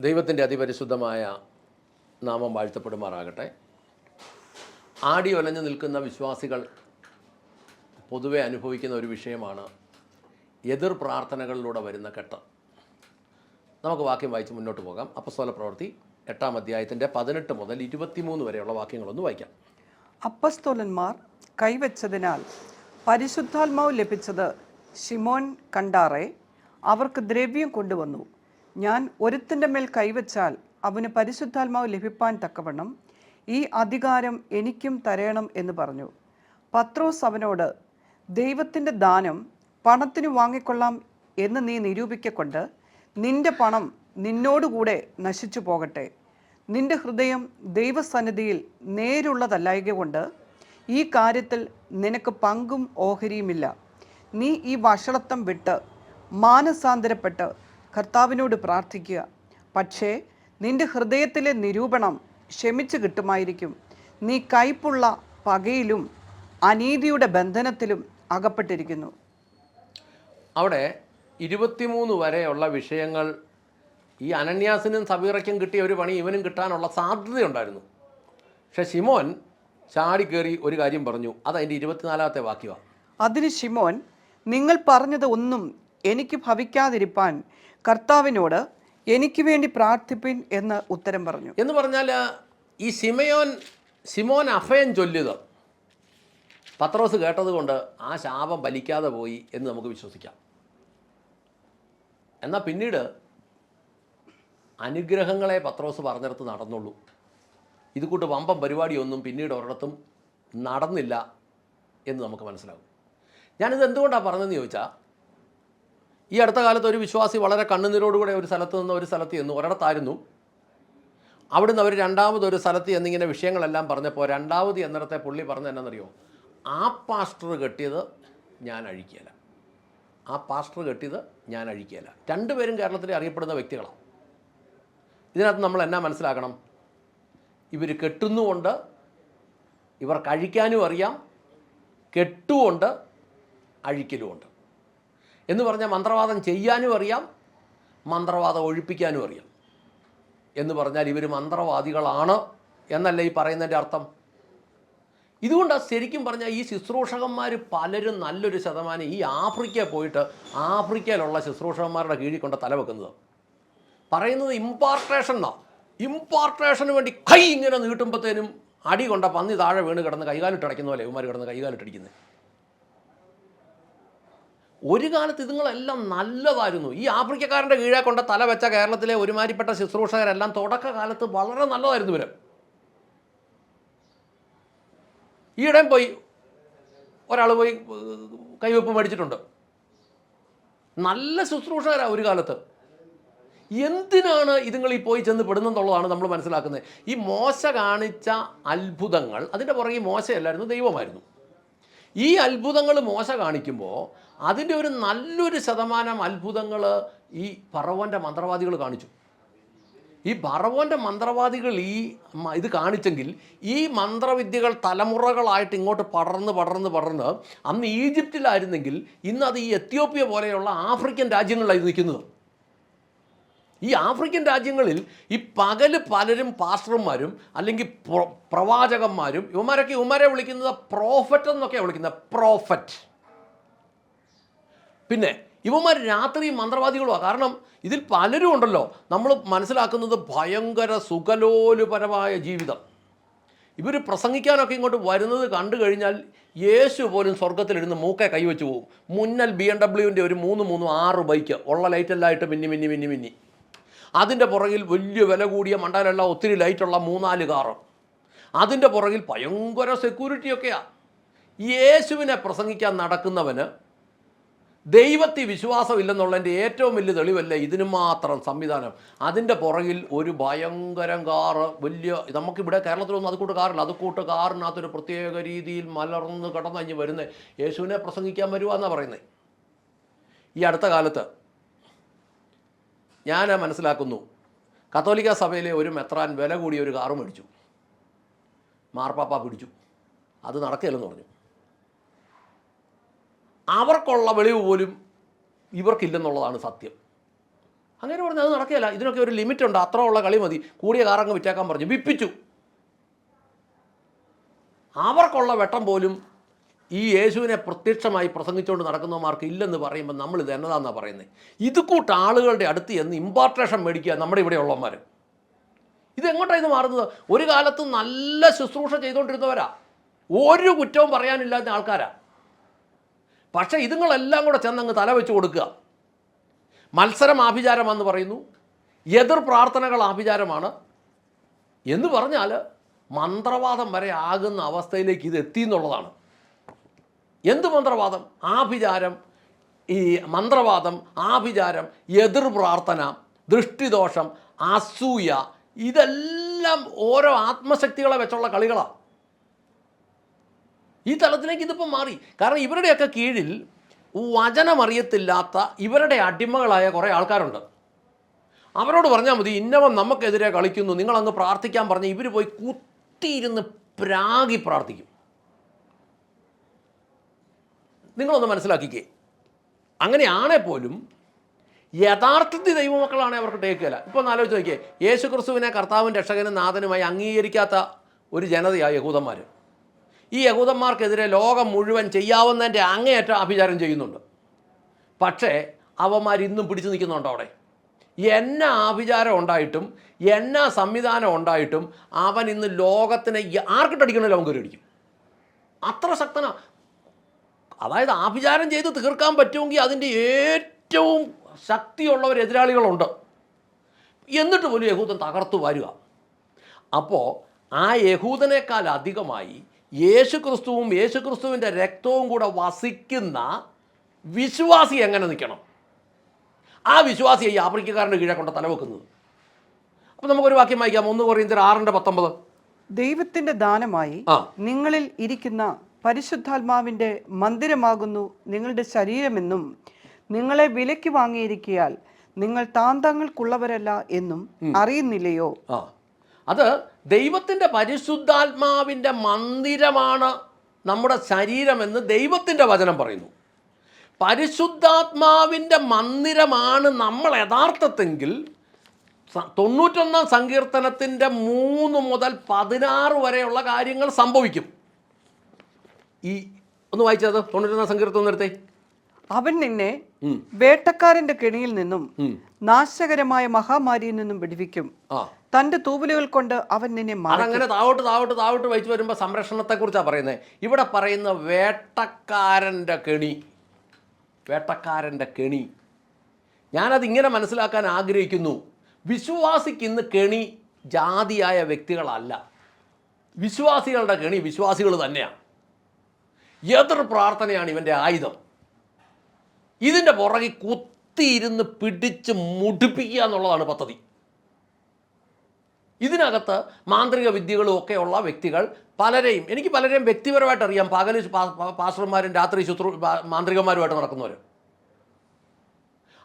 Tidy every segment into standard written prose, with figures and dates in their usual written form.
ദൈവത്തിൻ്റെ അതിപരിശുദ്ധമായ നാമം വാഴ്ത്തപ്പെടുമാറാകട്ടെ. ആടി ഒലഞ്ഞു നിൽക്കുന്ന വിശ്വാസികൾ പൊതുവെ അനുഭവിക്കുന്ന ഒരു വിഷയമാണ് എതിർ പ്രാർത്ഥനകളിലൂടെ വരുന്ന കെട്ട്. നമുക്ക് വാക്യം വായിച്ച് മുന്നോട്ട് പോകാം. അപ്പസ്തോല പ്രവൃത്തി 8-ാം അധ്യായത്തിൻ്റെ 18 മുതൽ 23 വരെയുള്ള വാക്യങ്ങളൊന്ന് വായിക്കാം. അപ്പസ്തോലന്മാർ കൈവച്ചതിനാൽ പരിശുദ്ധാത്മാവ് ലഭിച്ചത് ശിമോൻ കണ്ടാറെ അവർക്ക് ദ്രവ്യം കൊണ്ടുവന്നു. ഞാൻ ഒരുത്തിൻ്റെ മേൽ കൈവച്ചാൽ അവന് പരിശുദ്ധാത്മാവ് ലഭിപ്പാൻ തക്കവണ്ണം ഈ അധികാരം എനിക്കും തരയണം എന്ന് പറഞ്ഞു. പത്രോസ് അവനോട്, ദൈവത്തിൻ്റെ ദാനം പണത്തിന് വാങ്ങിക്കൊള്ളാം എന്ന് നീ നിരൂപിക്കൊണ്ട് നിന്റെ പണം നിന്നോടുകൂടെ നശിച്ചു പോകട്ടെ. നിന്റെ ഹൃദയം ദൈവസന്നിധിയിൽ നേരുള്ളതല്ലായക കൊണ്ട് ഈ കാര്യത്തിൽ നിനക്ക് പങ്കും ഓഹരിയുമില്ല. നീ ഈ വഷളത്വം വിട്ട് മാനസാന്തരപ്പെട്ട് കർത്താവിനോട് പ്രാർത്ഥിക്കുക. പക്ഷേ നിന്റെ ഹൃദയത്തിലെ നിരൂപണം ക്ഷമിച്ചു കിട്ടുമായിരിക്കും. നീ കയ്പുള്ള പകയിലും അനീതിയുടെ ബന്ധനത്തിലും അകപ്പെട്ടിരിക്കുന്നു. അവിടെ 23 വരെയുള്ള വിഷയങ്ങൾ ഈ അനന്യാസിനും സബീറയ്ക്കും കിട്ടിയ ഒരു പണി ഇവനും കിട്ടാനുള്ള സാധ്യതയുണ്ടായിരുന്നു. പക്ഷെ ശിമോൻ ചാടിക്കേറി ഒരു കാര്യം പറഞ്ഞു. അതതിൻ്റെ 24-ാമത്തെ വാക്യമാണ്. അതിന് ശിമോൻ, നിങ്ങൾ പറഞ്ഞത് ഒന്നും എനിക്ക് ഭവിക്കാതിരിപ്പാൻ കർത്താവിനോട് എനിക്ക് വേണ്ടി പ്രാർത്ഥിപ്പിൻ എന്ന് ഉത്തരം പറഞ്ഞു. എന്ന് പറഞ്ഞാൽ ഈ ശിമോൻ അഭയം ചൊല്ലിയത് പത്രോസ് കേട്ടതുകൊണ്ട് ആ ശാപം ഫലിക്കാതെ പോയി എന്ന് നമുക്ക് വിശ്വസിക്കാം. എന്നാൽ പിന്നീട് അനുഗ്രഹങ്ങളെ പത്രോസ് പറഞ്ഞിടത്ത് നടന്നുള്ളൂ. ഇത് കൂട്ട് വമ്പം പരിപാടിയൊന്നും പിന്നീട് ഒരിടത്തും നടന്നില്ല എന്ന് നമുക്ക് മനസ്സിലാകും. ഞാനിത് എന്തുകൊണ്ടാണ് പറഞ്ഞതെന്ന് ചോദിച്ചാൽ, ഈ അടുത്ത കാലത്ത് ഒരു വിശ്വാസി വളരെ കണ്ണുനീരോടുകൂടെ ഒരു സ്ഥലത്ത് നിന്ന് ഒരു സ്ഥലത്ത് ചെന്നു. ഒരിടത്തായിരുന്നു. അവിടുന്ന് അവർ രണ്ടാമതൊരു സ്ഥലത്ത് എന്നിങ്ങനെ വിഷയങ്ങളെല്ലാം പറഞ്ഞപ്പോൾ രണ്ടാമത് എന്നിടത്തെ പുള്ളി പറഞ്ഞത് എന്നാണെന്നറിയോ? ആ പാസ്റ്റർ കെട്ടിയത് ഞാൻ അഴിക്കുകയില്ല. ആ പാസ്റ്റർ കെട്ടിയത് ഞാൻ അഴിക്കുകയില്ല. രണ്ടുപേരും കേരളത്തിൽ അറിയപ്പെടുന്ന വ്യക്തികളാണ്. ഇതിനകത്ത് നമ്മൾ എന്നാ മനസ്സിലാക്കണം? ഇവർ കെട്ടുന്നുമുണ്ട്, ഇവർക്ക് അഴിക്കാനും അറിയാം, കെട്ടുമുണ്ട്, അഴിക്കലുമുണ്ട്. എന്ന് പറഞ്ഞാൽ മന്ത്രവാദം ചെയ്യാനും അറിയാം, മന്ത്രവാദം ഒഴിപ്പിക്കാനും അറിയാം. എന്ന് പറഞ്ഞാൽ ഇവർ മന്ത്രവാദികളാണ് എന്നല്ല ഈ പറയുന്നതിൻ്റെ അർത്ഥം. ഇതുകൊണ്ടാണ് ശരിക്കും പറഞ്ഞാൽ ഈ ശുശ്രൂഷകന്മാർ പലരും നല്ലൊരു ശതമാനം ഈ ആഫ്രിക്കയിൽ പോയിട്ട് ആഫ്രിക്കയിലുള്ള ശുശ്രൂഷകന്മാരുടെ കീഴിൽ കൊണ്ട് തലവെക്കുന്നത്. പറയുന്നത് ഇമ്പാർട്ടേഷൻ എന്നാണ്. ഇമ്പാർട്ടേഷന് വേണ്ടി കൈ ഇങ്ങനെ നീട്ടുമ്പോഴത്തേനും അടി കൊണ്ട പന്നി താഴെ വീണ് കിടന്ന് കൈകാലിട്ടടയ്ക്കുന്ന പോലെ ഇവന്മാർ കിടന്ന് കൈകാലിട്ടടിക്കുന്നത്. ഒരു കാലത്ത് ഇതുങ്ങളെല്ലാം നല്ലതായിരുന്നു. ഈ ആഫ്രിക്കക്കാരൻ്റെ കീഴെ കൊണ്ട് തല വെച്ച കേരളത്തിലെ ഒരുമാതിരിപ്പെട്ട ശുശ്രൂഷകരെല്ലാം തുടക്കകാലത്ത് വളരെ നല്ലതായിരുന്നു. ഇവർ ഈയിടെയും പോയി ഒരാൾ പോയി കൈവെപ്പ് മേടിച്ചിട്ടുണ്ട്. നല്ല ശുശ്രൂഷകരാണ് ഒരു കാലത്ത്. എന്തിനാണ് ഇതുങ്ങൾ ഈ പോയി ചെന്ന് പെടുന്നെന്നുള്ളതാണ് നമ്മൾ മനസ്സിലാക്കുന്നത്. ഈ മോശ കാണിച്ച അത്ഭുതങ്ങൾ, അതിൻ്റെ പുറകെ മോശയല്ലായിരുന്നു, ദൈവമായിരുന്നു. ഈ അത്ഭുതങ്ങൾ മോശ കാണിക്കുമ്പോൾ അതിൻ്റെ ഒരു നല്ലൊരു ശതമാനം അത്ഭുതങ്ങൾ ഈ ഫറവോൻ്റെ മന്ത്രവാദികൾ കാണിച്ചു. ഈ ഫറവോൻ്റെ മന്ത്രവാദികൾ ഇത് കാണിച്ചെങ്കിൽ ഈ മന്ത്രവിദ്യകൾ തലമുറകളായിട്ട് ഇങ്ങോട്ട് പടർന്ന് അന്ന് ഈജിപ്തിലായിരുന്നെങ്കിൽ ഇന്ന് അത് ഈ എത്യോപ്യ പോലെയുള്ള ആഫ്രിക്കൻ രാജ്യങ്ങളിലായി നിൽക്കുന്നത്. ഈ ആഫ്രിക്കൻ രാജ്യങ്ങളിൽ ഈ പകല് പലരും പാസ്റ്റർമാരും അല്ലെങ്കിൽ പ്രവാചകന്മാരും ഇവന്മാരെ വിളിക്കുന്നത് പ്രോഫറ്റ് എന്നൊക്കെയാണ് വിളിക്കുന്നത്. പ്രോഫറ്റ്. പിന്നെ ഇവന്മാർ രാത്രി മന്ത്രവാദികളുമാണ്. കാരണം ഇതിൽ പലരും ഉണ്ടല്ലോ, നമ്മൾ മനസ്സിലാക്കുന്നത് ഭയങ്കര സുഖലോലുപരമായ ജീവിതം. ഇവർ പ്രസംഗിക്കാനൊക്കെ ഇങ്ങോട്ട് വരുന്നത് കണ്ടു കഴിഞ്ഞാൽ യേശു പോലും സ്വർഗത്തിലിരുന്ന് മൂക്കെ കൈവച്ച് പോകും. മുന്നൽ BMW ഒരു 336 ബൈക്ക് ഉള്ള ലൈറ്റെല്ലാം ഇട്ട് മിന്നി അതിൻ്റെ പുറകിൽ വലിയ വില കൂടിയ മണ്ടാലെല്ലാം ഒത്തിരി ലൈറ്റുള്ള 3-4 കാറ്. അതിൻ്റെ പുറകിൽ ഭയങ്കര സെക്യൂരിറ്റിയൊക്കെയാണ്. യേശുവിനെ പ്രസംഗിക്കാൻ നടക്കുന്നവന് ദൈവത്തിൽ വിശ്വാസമില്ലെന്നുള്ളതിൻ്റെ ഏറ്റവും വലിയ തെളിവല്ലേ ഇതിന് മാത്രം സംവിധാനം. അതിൻ്റെ പുറകിൽ ഒരു ഭയങ്കരം കാറ്, വലിയ, നമുക്കിവിടെ കേരളത്തിലൊന്നും അതുകൂട്ട് കാറില്ല, അതുകൂട്ട് കാറിനകത്തൊരു പ്രത്യേക രീതിയിൽ മലർന്ന് കടന്നഞ്ഞ് വരുന്നത് യേശുവിനെ പ്രസംഗിക്കാൻ വരുവാന്നാണ് പറയുന്നത്. ഈ അടുത്ത കാലത്ത് ഞാൻ മനസ്സിലാക്കുന്നു, കത്തോലിക്ക സഭയിലെ ഒരു മെത്രാൻ വില കൂടിയ ഒരു കാറ് മേടിച്ചു. മാർപ്പാപ്പ പിടിച്ചു. അത് നടക്കുകയില്ലെന്ന് പറഞ്ഞു. അവർക്കുള്ള വെളിവ് പോലും ഇവർക്കില്ലെന്നുള്ളതാണ് സത്യം. അങ്ങനെ പറഞ്ഞു അത് നടക്കുകയില്ല, ഇതിനൊക്കെ ഒരു ലിമിറ്റുണ്ട്, അത്ര ഉള്ള കളി മതി, കൂടിയ കാറങ്ങ് വിറ്റേക്കാൻ പറഞ്ഞു, വിപ്പിച്ചു. അവർക്കുള്ള വെട്ടം പോലും ഈ യേശുവിനെ പ്രത്യക്ഷമായി പ്രസംഗിച്ചുകൊണ്ട് നടക്കുന്നവന്മാർക്ക് ഇല്ലെന്ന് പറയുമ്പോൾ നമ്മൾ ഇത് എന്നതാണെന്നാണ് പറയുന്നത്. ഇത് കൂട്ട് ആളുകളുടെ അടുത്ത് എന്ന് ഇമ്പോർട്ടേഷൻ മേടിക്കുക നമ്മുടെ ഇവിടെ ഉള്ളവന്മാർ. ഇതെങ്ങോട്ടാണ് ഇത് മാറുന്നത്? ഒരു കാലത്ത് നല്ല ശുശ്രൂഷ ചെയ്തുകൊണ്ടിരുന്നവരാ, ഒരു കുറ്റവും പറയാനില്ലാത്ത ആൾക്കാരാ. പക്ഷേ ഇതുങ്ങളെല്ലാം കൂടെ ചെന്നങ്ങ് തല വെച്ച് കൊടുക്കുക. മത്സരം ആഭിചാരമാണെന്ന് പറയുന്നു, എതിർ പ്രാർത്ഥനകൾ ആഭിചാരമാണ് എന്ന് പറഞ്ഞാൽ മന്ത്രവാദം വരെ ആകുന്ന അവസ്ഥയിലേക്ക് ഇത് എത്തി എന്നുള്ളതാണ്. എന്ത് മന്ത്രവാദം? ആഭിചാരം, ഈ മന്ത്രവാദം, ആഭിചാരം, എതിർ പ്രാർത്ഥന, ദൃഷ്ടിദോഷം, അസൂയ, ഇതെല്ലാം ഓരോ ആത്മശക്തികളെ വെച്ചുള്ള കളികളാണ്. ഈ തലത്തിലേക്ക് ഇതിപ്പം മാറി. കാരണം ഇവരുടെയൊക്കെ കീഴിൽ വചനമറിയത്തില്ലാത്ത ഇവരുടെ അടിമകളായ കുറേ ആൾക്കാരുണ്ട്. അവരോട് പറഞ്ഞാൽ മതി ഇന്നവൻ നമുക്കെതിരെ കളിക്കുന്നു, നിങ്ങളങ്ങ് പ്രാർത്ഥിക്കാൻ പറഞ്ഞ് ഇവർ പോയി കുത്തിയിരുന്ന് പ്രാഗി പ്രാർത്ഥിക്കും. നിങ്ങളൊന്ന് മനസ്സിലാക്കിക്കേ. അങ്ങനെയാണെ പോലും യഥാർത്ഥത്തിൽ ദൈവമക്കളാണെ അവർക്ക് ടേക്കുകയില്ല. ഇപ്പോൾ ഒന്ന് ആലോചിച്ച് നോക്കിയേ, യേശു ക്രിസ്തുവിനെ കർത്താവും രക്ഷകനും നാഥനുമായി അംഗീകരിക്കാത്ത ഒരു ജനതയാണ് യഹൂദന്മാർ. ഈ യഹൂദന്മാർക്കെതിരെ ലോകം മുഴുവൻ ചെയ്യാവുന്നതിൻ്റെ അങ്ങേയറ്റം ആഭിചാരം ചെയ്യുന്നുണ്ട്. പക്ഷേ അവന്മാർ ഇന്നും പിടിച്ചു നിൽക്കുന്നുണ്ട് അവിടെ. എന്നാ ആഭിചാരം ഉണ്ടായിട്ടും എന്നാ സംവിധാനം ഉണ്ടായിട്ടും അവൻ ഇന്ന് ലോകത്തിനെ ആർക്കിട്ടടിക്കണമല്ലോ അവൻ കയറിയടിക്കും. അത്ര ശക്തനാ. അതായത് ആഭിചാരം ചെയ്ത് തീർക്കാൻ പറ്റുമെങ്കിൽ അതിൻ്റെ ഏറ്റവും ശക്തിയുള്ളവർ എതിരാളികളുണ്ട്. എന്നിട്ട് പോലും യഹൂദൻ തകർത്തു വരിക. അപ്പോൾ ആ യഹൂദനേക്കാൾ അധികമായി യേശുക്രിസ്തുവും യേശുക്രിസ്തുവിൻ്റെ രക്തവും കൂടെ വസിക്കുന്ന വിശ്വാസി എങ്ങനെ നിൽക്കണം? ആ വിശ്വാസിയെ ഈ ആഫ്രിക്കക്കാരൻ്റെ കീഴെ കൊണ്ട് തലവെക്കുന്നത്. അപ്പോൾ നമുക്കൊരു വാക്യം വായിക്കാം, 1 കൊരിന്ത്യർ 6:19. ദൈവത്തിന്റെ ദാനമായി നിങ്ങളിൽ ഇരിക്കുന്ന പരിശുദ്ധാത്മാവിന്റെ മന്ദിരമാകുന്നു നിങ്ങളുടെ ശരീരമെന്നും നിങ്ങളെ വിലയ്ക്ക് വാങ്ങിയിരിക്കയാൽ നിങ്ങൾ താന്തങ്ങൾക്കുള്ളവരല്ല എന്നും അറിയുന്നില്ലയോ? അത് ദൈവത്തിൻ്റെ പരിശുദ്ധാത്മാവിൻ്റെ മന്ദിരമാണ് നമ്മുടെ ശരീരമെന്ന് ദൈവത്തിൻ്റെ വചനം പറയുന്നു. പരിശുദ്ധാത്മാവിൻ്റെ മന്ദിരമാണ് നമ്മൾ യഥാർത്ഥത്തെങ്കിൽ 91 സങ്കീർത്തനത്തിൻ്റെ 3 മുതൽ 16 വരെയുള്ള കാര്യങ്ങൾ സംഭവിക്കും. ഈ ഒന്ന് വായിച്ചത് 91 സങ്കീർത്തനം നേരത്തെ. അവൻ നിന്നെ വേട്ടക്കാരന്റെ കെണിയിൽ നിന്നും നാശകരമായ മഹാമാരിയിൽ നിന്നും വിടുവിക്കും. തന്റെ തൂവലുകൾ കൊണ്ട് അവൻ നിന്നെ അതങ്ങനെ താവോട്ട് താവോട്ട് താവോട്ട് വായിച്ചു വരുമ്പോൾ സംരക്ഷണത്തെക്കുറിച്ചാണ് പറയുന്നത്. ഇവിടെ പറയുന്ന വേട്ടക്കാരൻ്റെ കെണി, വേട്ടക്കാരൻ്റെ കെണി. ഞാനതിങ്ങനെ മനസ്സിലാക്കാൻ ആഗ്രഹിക്കുന്നു. വിശ്വാസിക്ക് ഇന്ന് കെണി ജാതിയായ വ്യക്തികളല്ല. വിശ്വാസികളുടെ കെണി വിശ്വാസികൾ തന്നെയാണ്. എതിർ പ്രാർത്ഥനയാണ് ഇവൻ്റെ ആയുധം. ഇതിൻ്റെ പുറകിൽ കുത്തിയിരുന്ന് പിടിച്ച് മുടിപ്പിക്കുക എന്നുള്ളതാണ് പദ്ധതി. ഇതിനകത്ത് മാന്ത്രിക വിദ്യകളും ഒക്കെയുള്ള വ്യക്തികൾ പലരെയും, എനിക്ക് പലരെയും വ്യക്തിപരമായിട്ട് അറിയാം. പകല് പാസ്റ്റർമാരും രാത്രി മാന്ത്രികന്മാരുമായിട്ട് നടക്കുന്നവർ.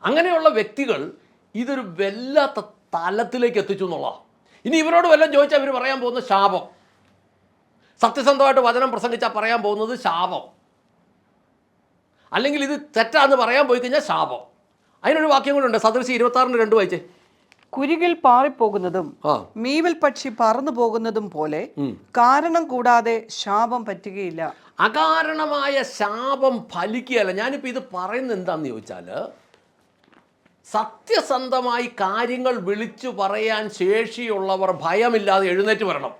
അങ്ങനെയുള്ള വ്യക്തികൾ ഇതൊരു വല്ലാത്ത തലത്തിലേക്ക് എത്തിച്ചു എന്നുള്ളതാണ്. ഇനി ഇവരോട് വല്ലതും ചോദിച്ചാൽ ഇവർ പറയാൻ പോകുന്നത് ശാപം. സത്യസന്ധമായിട്ട് വചനം പ്രസംഗിച്ചാൽ പറയാൻ പോകുന്നത് ശാപം, അല്ലെങ്കിൽ ഇത് തെറ്റാന്ന് പറയാൻ പോയി കഴിഞ്ഞാൽ ശാപം. അതിനൊരു വാക്യം കൂടെ ഉണ്ട്, സദൃശി 26:2 വായിച്ചേ. കുരികിൽ പാറിപ്പോകുന്നതും മീവൽ പക്ഷി പറന്നു പോകുന്നതും പോലെ കാരണം കൂടാതെ ശാപം പറ്റുകയില്ല. അകാരണമായ ശാപം ഫലിക്കുകയല്ല. ഞാനിപ്പോൾ ഇത് പറയുന്നത് എന്താണെന്ന് ചോദിച്ചാൽ, സത്യസന്ധമായി കാര്യങ്ങൾ വിളിച്ചു പറയാൻ ശേഷിയുള്ളവർ ഭയമില്ലാതെ എഴുന്നേറ്റ് വരണം.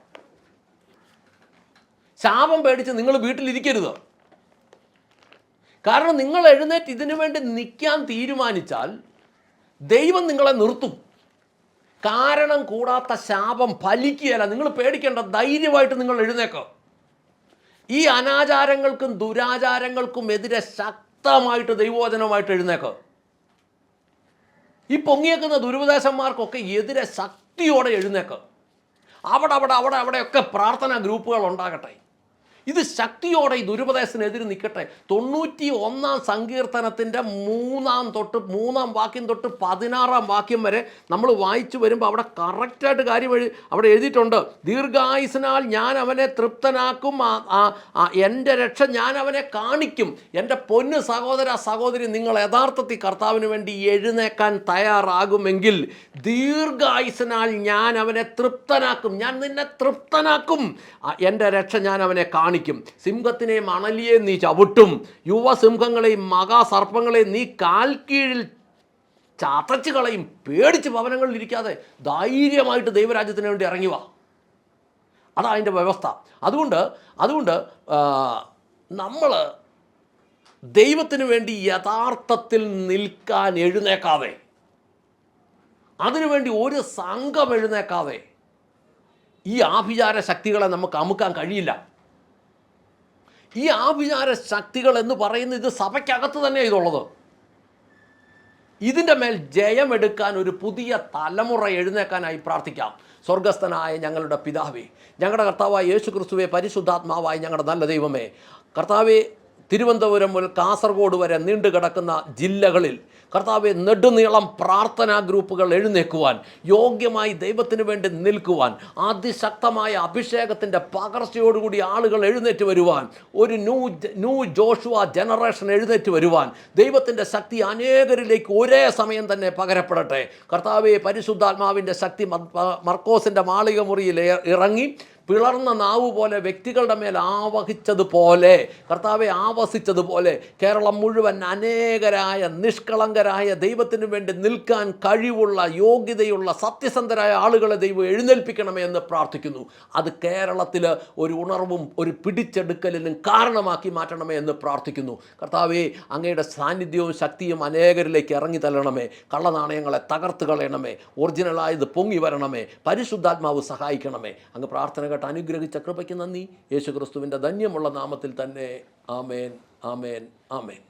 ശാപം പേടിച്ച് നിങ്ങൾ വീട്ടിലിരിക്കരുത്. കാരണം നിങ്ങൾ എഴുന്നേറ്റ് ഇതിനു വേണ്ടി നിൽക്കാൻ തീരുമാനിച്ചാൽ ദൈവം നിങ്ങളെ നിർത്തും. കാരണം കൂടാത്ത ശാപം ഫലിക്കുകയല്ല. നിങ്ങൾ പേടിക്കേണ്ട, ധൈര്യമായിട്ട് നിങ്ങൾ എഴുന്നേക്കുക. ഈ അനാചാരങ്ങൾക്കും ദുരാചാരങ്ങൾക്കും എതിരെ ശക്തമായിട്ട് ദൈവവചനമായിട്ട് എഴുന്നേക്കുക. ഈ പൊങ്ങിയേക്കുന്ന ദുരുപദേശന്മാർക്കൊക്കെ എതിരെ ശക്തിയോടെ എഴുന്നേക്കുക. അവിടെയൊക്കെ പ്രാർത്ഥനാ ഗ്രൂപ്പുകൾ ഉണ്ടാകട്ടെ. ഇത് ശക്തിയോടെ ഈ ദുരുപദേശത്തിനെതിരെ നിൽക്കട്ടെ. 91 സങ്കീർത്തനത്തിൻ്റെ 3 വാക്യം തൊട്ട് 16 വാക്യം വരെ നമ്മൾ വായിച്ചു വരുമ്പോൾ അവിടെ കറക്റ്റായിട്ട് കാര്യം അവിടെ എഴുതിയിട്ടുണ്ട്. ദീർഘായുസിനാൽ ഞാൻ അവനെ തൃപ്തനാക്കും, എൻ്റെ രക്ഷ ഞാൻ അവനെ കാണിക്കും. എൻ്റെ പൊന്നു സഹോദര സഹോദരി, നിങ്ങൾ യഥാർത്ഥത്തിൽ കർത്താവിന് വേണ്ടി എഴുന്നേക്കാൻ തയ്യാറാകുമെങ്കിൽ ദീർഘായുസിനാൽ ഞാൻ അവനെ തൃപ്തനാക്കും, ഞാൻ നിന്നെ തൃപ്തനാക്കും, എൻ്റെ രക്ഷ ഞാൻ അവനെ കാണിക്കും. സിംഹത്തിനെയും അണലിയെയും നീ ചവിട്ടും, യുവസിംഹങ്ങളെയും മഹാസർപ്പങ്ങളെയും നീ കാൽ കീഴിൽ ചതച്ച് കളയും. പേടിച്ച് ഭവനങ്ങളിൽ ഇരിക്കാതെ ധൈര്യമായിട്ട് ദൈവരാജ്യത്തിന് വേണ്ടി ഇറങ്ങി വാ. അതാ അതിൻ്റെ വ്യവസ്ഥ. അതുകൊണ്ട് നമ്മൾ ദൈവത്തിന് വേണ്ടി യഥാർത്ഥത്തിൽ നിൽക്കാൻ എഴുന്നേക്കാതെ, അതിനുവേണ്ടി ഒരു സംഘം എഴുന്നേക്കാതെ ഈ ആഭിചാര ശക്തികളെ നമുക്ക് അമുക്കാൻ കഴിയില്ല. ഈ ആഭിചാര ശക്തികൾ എന്ന് പറയുന്നത് ഇത് സഭയ്ക്കകത്ത് തന്നെ ഇതുള്ളത്. ഇതിൻ്റെ മേൽ ജയമെടുക്കാൻ ഒരു പുതിയ തലമുറ എഴുന്നേക്കാനായി പ്രാർത്ഥിക്കാം. സ്വർഗസ്ഥനായ ഞങ്ങളുടെ പിതാവേ, ഞങ്ങളുടെ കർത്താവായ യേശു ക്രിസ്തുവേ, പരിശുദ്ധാത്മാവായ ഞങ്ങളുടെ നല്ല ദൈവമേ, കർത്താവേ, തിരുവനന്തപുരം മുതൽ കാസർഗോഡ് വരെ നീണ്ടു കിടക്കുന്ന ജില്ലകളിൽ കർത്താവെ നെടുനീളം പ്രാർത്ഥനാ ഗ്രൂപ്പുകൾ എഴുന്നേൽക്കുവാൻ, യോഗ്യമായി ദൈവത്തിന് വേണ്ടി നിൽക്കുവാൻ, അതിശക്തമായ അഭിഷേകത്തിൻ്റെ പകർച്ചയോടുകൂടി ആളുകൾ എഴുന്നേറ്റ് വരുവാൻ, ഒരു ന്യൂ ജോഷുവ ജനറേഷൻ എഴുന്നേറ്റ് വരുവാൻ, ദൈവത്തിൻ്റെ ശക്തി അനേകരിലേക്ക് ഒരേ സമയം തന്നെ പകരപ്പെടട്ടെ. കർത്താവെ, പരിശുദ്ധാത്മാവിൻ്റെ ശക്തി മർക്കോസിൻ്റെ മാളിക മുറിയിൽ ഇറങ്ങി പിളർന്ന നാവ് പോലെ വ്യക്തികളുടെ മേൽ ആവഹിച്ചതുപോലെ, കർത്താവെ ആവസിച്ചതുപോലെ കേരളം മുഴുവൻ അനേകരായ നിഷ്കളങ്കരായ ദൈവത്തിന് വേണ്ടി നിൽക്കാൻ കഴിവുള്ള യോഗ്യതയുള്ള സത്യസന്ധരായ ആളുകളെ ദൈവം എഴുന്നേൽപ്പിക്കണമേ എന്ന് പ്രാർത്ഥിക്കുന്നു. അത് കേരളത്തിൽ ഒരു ഉണർവും ഒരു പിടിച്ചെടുക്കലിനും കാരണമാക്കി മാറ്റണമേ എന്ന് പ്രാർത്ഥിക്കുന്നു. കർത്താവെ, അങ്ങയുടെ സാന്നിധ്യവും ശക്തിയും അനേകരിലേക്ക് ഇറങ്ങി തള്ളണമേ. കള്ളനാണയങ്ങളെ തകർത്ത് കളയണമേ. ഒറിജിനലായത് പൊങ്ങി വരണമേ. പരിശുദ്ധാത്മാവ് സഹായിക്കണമേ. അങ്ങ് പ്രാർത്ഥന അനുഗ്രഹിച്ച കൃപയ്ക്ക് നന്ദി. യേശുക്രിസ്തുവിൻ്റെ ധന്യമുള്ള നാമത്തിൽ തന്നെ. ആമേൻ, ആമേൻ, ആമേൻ.